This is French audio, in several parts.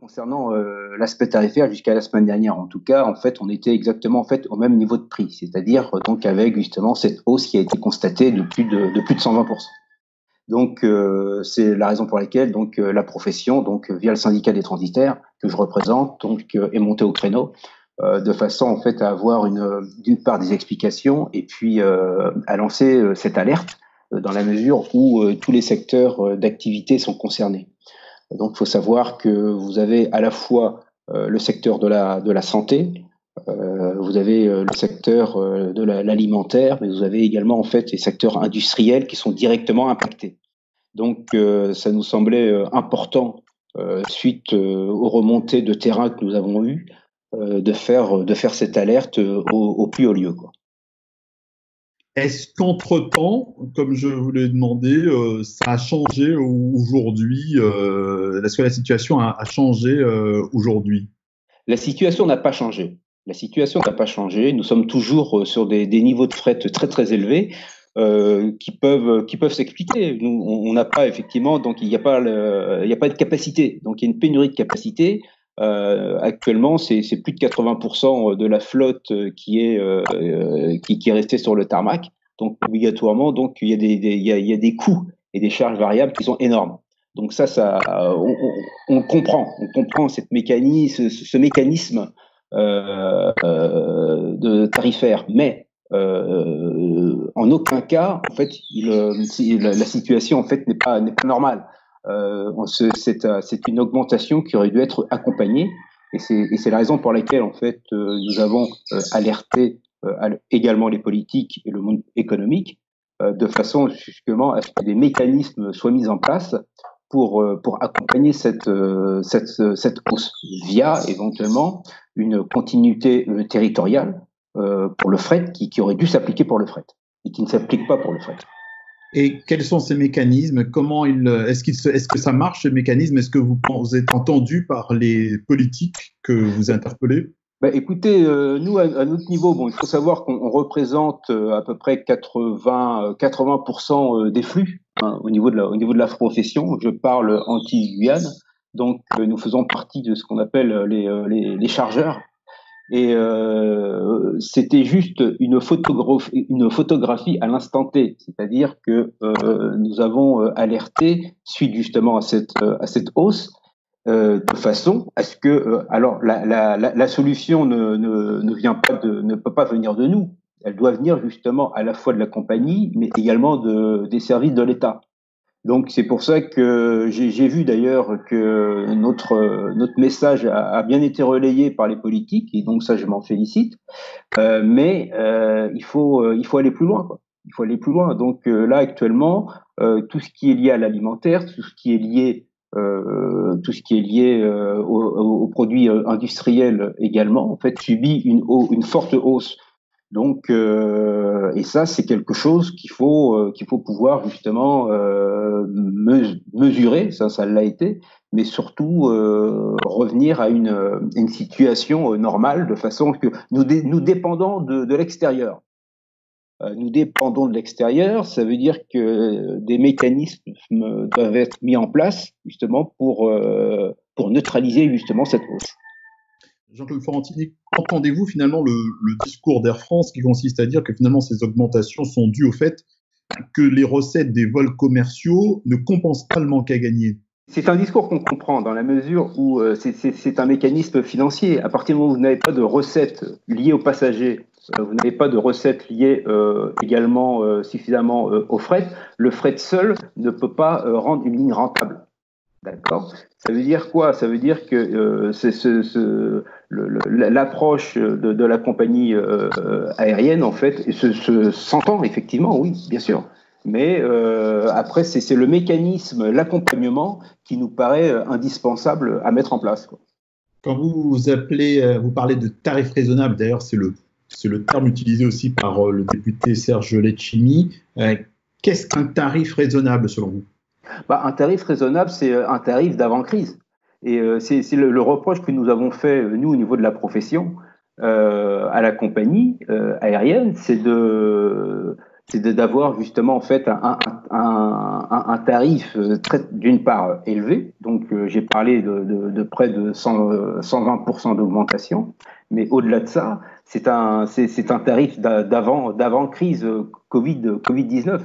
Concernant l'aspect tarifaire, jusqu'à la semaine dernière, en tout cas, en fait, on était exactement au même niveau de prix, c'est-à-dire donc avec justement cette hausse qui a été constatée de plus de 120%. Donc c'est la raison pour laquelle donc la profession, donc via le syndicat des transitaires que je représente, donc est montée au créneau de façon en fait à avoir d'une part des explications et puis à lancer cette alerte dans la mesure où tous les secteurs d'activité sont concernés. Donc, il faut savoir que vous avez à la fois le secteur de la santé, vous avez le secteur de l'alimentaire, mais vous avez également en fait les secteurs industriels qui sont directement impactés. Donc, ça nous semblait important, suite aux remontées de terrain que nous avons eues, de faire cette alerte au plus haut lieu, quoi. Est-ce qu'entre-temps, comme je vous l'ai demandé, ça a changé aujourd'hui? Est-ce que la situation a changé aujourd'hui? La situation n'a pas changé. La situation n'a pas changé. Nous sommes toujours sur des niveaux de fret très très élevés qui peuvent s'expliquer. Nous, on n'a pas effectivement, donc il n'y a pas de capacité. Donc il y a une pénurie de capacité. Actuellement, c'est plus de 80% de la flotte qui est restée sur le tarmac. Donc obligatoirement, donc il y a des coûts et des charges variables qui sont énormes. Donc ça, on comprend ce mécanisme de tarifaire, mais en aucun cas, en fait, la situation en fait n'est pas normale. C'est une augmentation qui aurait dû être accompagnée, et c'est la raison pour laquelle en fait nous avons alerté également les politiques et le monde économique de façon justement à ce que des mécanismes soient mis en place pour accompagner cette hausse via éventuellement une continuité territoriale pour le fret qui aurait dû s'appliquer pour le fret et qui ne s'applique pas pour le fret. Et quels sont ces mécanismes? Est-ce que ça marche, ces mécanismes? Est-ce que vous êtes entendu par les politiques que vous interpellez? Bah, écoutez, nous, à notre niveau, bon, il faut savoir qu'on représente à peu près 80% des flux hein, au niveau de la profession. Je parle anti-Guyane. Donc, nous faisons partie de ce qu'on appelle les chargeurs. Et c'était juste une photographie à l'instant T. C'est-à-dire que nous avons alerté suite justement à cette hausse de façon à ce que alors la solution ne peut pas venir de nous. Elle doit venir justement à la fois de la compagnie, mais également des services de l'État. Donc c'est pour ça que j'ai vu d'ailleurs que notre message a bien été relayé par les politiques et donc ça je m'en félicite. Mais il faut aller plus loin, quoi. Il faut aller plus loin. Donc là actuellement, tout ce qui est lié à l'alimentaire, tout ce qui est lié aux produits industriels également, en fait, subit une forte hausse. Donc, et ça, c'est quelque chose qu'il faut pouvoir justement mesurer. Ça l'a été, mais surtout revenir à une situation normale, de façon que nous dépendons de l'extérieur. Nous dépendons de l'extérieur, ça veut dire que des mécanismes doivent être mis en place justement pour neutraliser justement cette hausse. Jean-Claude Florentini, entendez-vous finalement le discours d'Air France qui consiste à dire que finalement ces augmentations sont dues au fait que les recettes des vols commerciaux ne compensent pas le manque à gagner? C'est un discours qu'on comprend dans la mesure où c'est un mécanisme financier. À partir du moment où vous n'avez pas de recettes liées aux passagers, vous n'avez pas de recettes liées également suffisamment au fret, le fret seul ne peut pas rendre une ligne rentable. D'accord. Ça veut dire quoi? Ça veut dire que l'approche de la compagnie aérienne, en fait, s'entend effectivement, oui, bien sûr. Mais après, c'est le mécanisme, l'accompagnement qui nous paraît indispensable à mettre en place, quoi. Quand vous parlez de tarifs raisonnables, d'ailleurs c'est le terme utilisé aussi par le député Serge Letchimy. Qu'est-ce qu'un tarif raisonnable selon vous? Bah, un tarif raisonnable, c'est un tarif d'avant-crise. Et c'est le reproche que nous avons fait, nous, au niveau de la profession, à la compagnie aérienne, c'est d'avoir justement en fait un tarif d'une part élevé. Donc j'ai parlé de près de 120% d'augmentation, mais au-delà de ça, c'est un tarif d'avant crise Covid-19.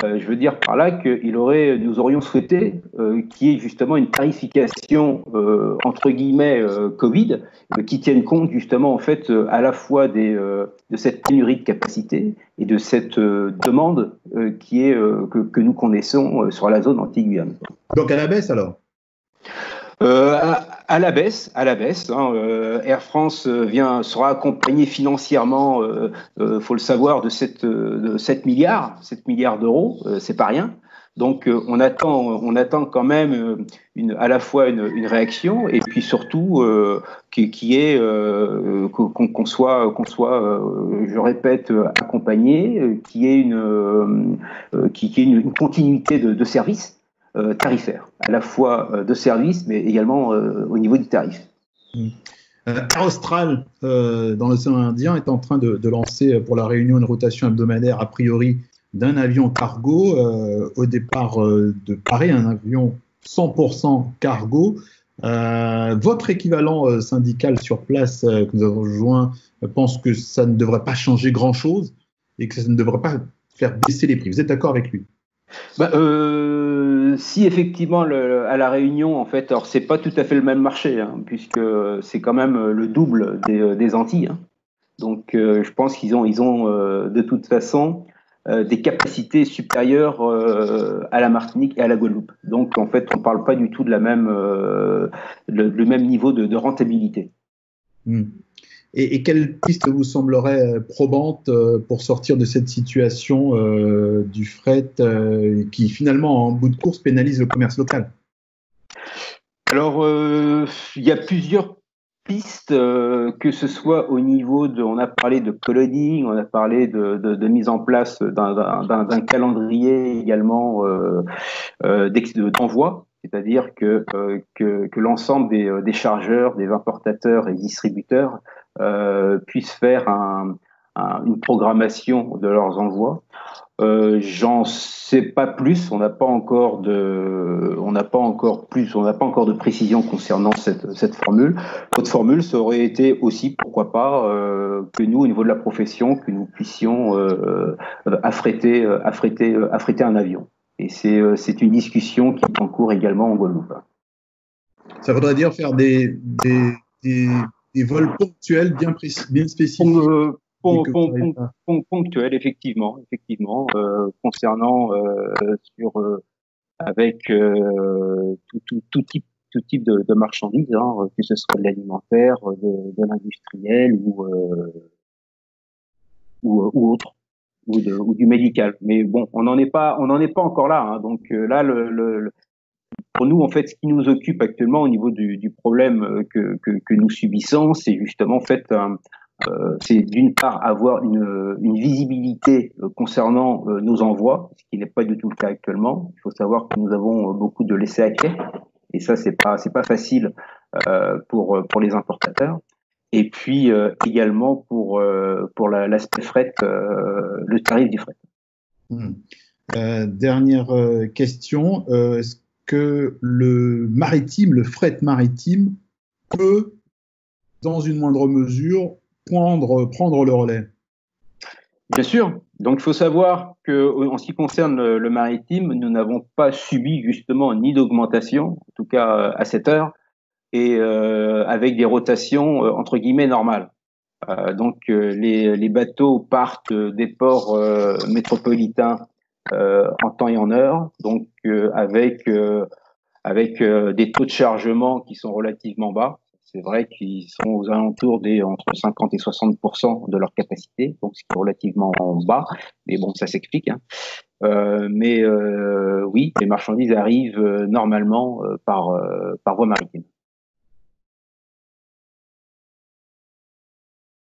Je veux dire par là nous aurions souhaité qu'il y ait justement une tarification entre guillemets Covid qui tienne compte justement en fait à la fois de cette pénurie de capacité et de cette demande que nous connaissons sur la zone anti-Guyane. Donc à la baisse alors? À la baisse. Air France sera accompagné financièrement, faut le savoir, de 7 milliards d'euros, c'est pas rien. Donc on attend quand même à la fois une réaction et puis surtout qu'on soit, je répète, accompagné, qu'il y ait une continuité de service. Tarifaire, à la fois de service, mais également au niveau du tarif. Air Austral, dans l'océan Indien, est en train de lancer pour la Réunion une rotation hebdomadaire, a priori, d'un avion cargo au départ de Paris, un avion 100% cargo. Votre équivalent syndical sur place que nous avons rejoint pense que ça ne devrait pas changer grand-chose et que ça ne devrait pas faire baisser les prix. Vous êtes d'accord avec lui? Si effectivement à la Réunion, en fait, alors c'est pas tout à fait le même marché, hein, puisque c'est quand même le double des Antilles. Hein. Donc, je pense qu'ils ont de toute façon des capacités supérieures à la Martinique et à la Guadeloupe. Donc, en fait, on parle pas du tout de le même niveau de rentabilité. Et quelle piste vous semblerait probante pour sortir de cette situation du fret qui finalement en bout de course pénalise le commerce local? Alors, il y a plusieurs pistes, que ce soit au niveau on a parlé de coloning, on a parlé de mise en place d'un calendrier également d'envoi, c'est-à-dire que l'ensemble des chargeurs, des importateurs et distributeurs puissent faire une programmation de leurs envois. J'en sais pas plus. On n'a pas encore de précision concernant cette formule. Votre formule, ça aurait été aussi, pourquoi pas, que nous, au niveau de la profession, que nous puissions affréter un avion. Et c'est une discussion qui est en cours également en Guadeloupe. Ça voudrait dire faire des vols ponctuels bien spécifiques. Ponctuel, effectivement, concernant avec tout type de marchandises, hein, que ce soit de l'alimentaire, de l'industriel ou autre, ou du médical. Mais bon, on n'en est pas encore là. Hein, donc là, pour nous, en fait, ce qui nous occupe actuellement au niveau du problème que nous subissons, c'est justement en fait c'est d'une part avoir une visibilité concernant nos envois, ce qui n'est pas du tout le cas actuellement. Il faut savoir que nous avons beaucoup de laissés-à-quai, et ça c'est pas facile pour les importateurs. Et puis également pour l'aspect fret, le tarif du fret. Dernière question, est-ce que le fret maritime peut, dans une moindre mesure, prendre le relais? Bien sûr. Donc, il faut savoir que, en ce qui concerne le maritime, nous n'avons pas subi justement ni d'augmentation, en tout cas à cette heure, et avec des rotations entre guillemets normales. Donc, les bateaux partent des ports métropolitains en temps et en heure, donc avec des taux de chargement qui sont relativement bas. C'est vrai qu'ils sont aux alentours entre 50 et 60% de leur capacité, donc ce qui est relativement bas, mais bon, ça s'explique. Hein. Oui, les marchandises arrivent normalement par voie maritime.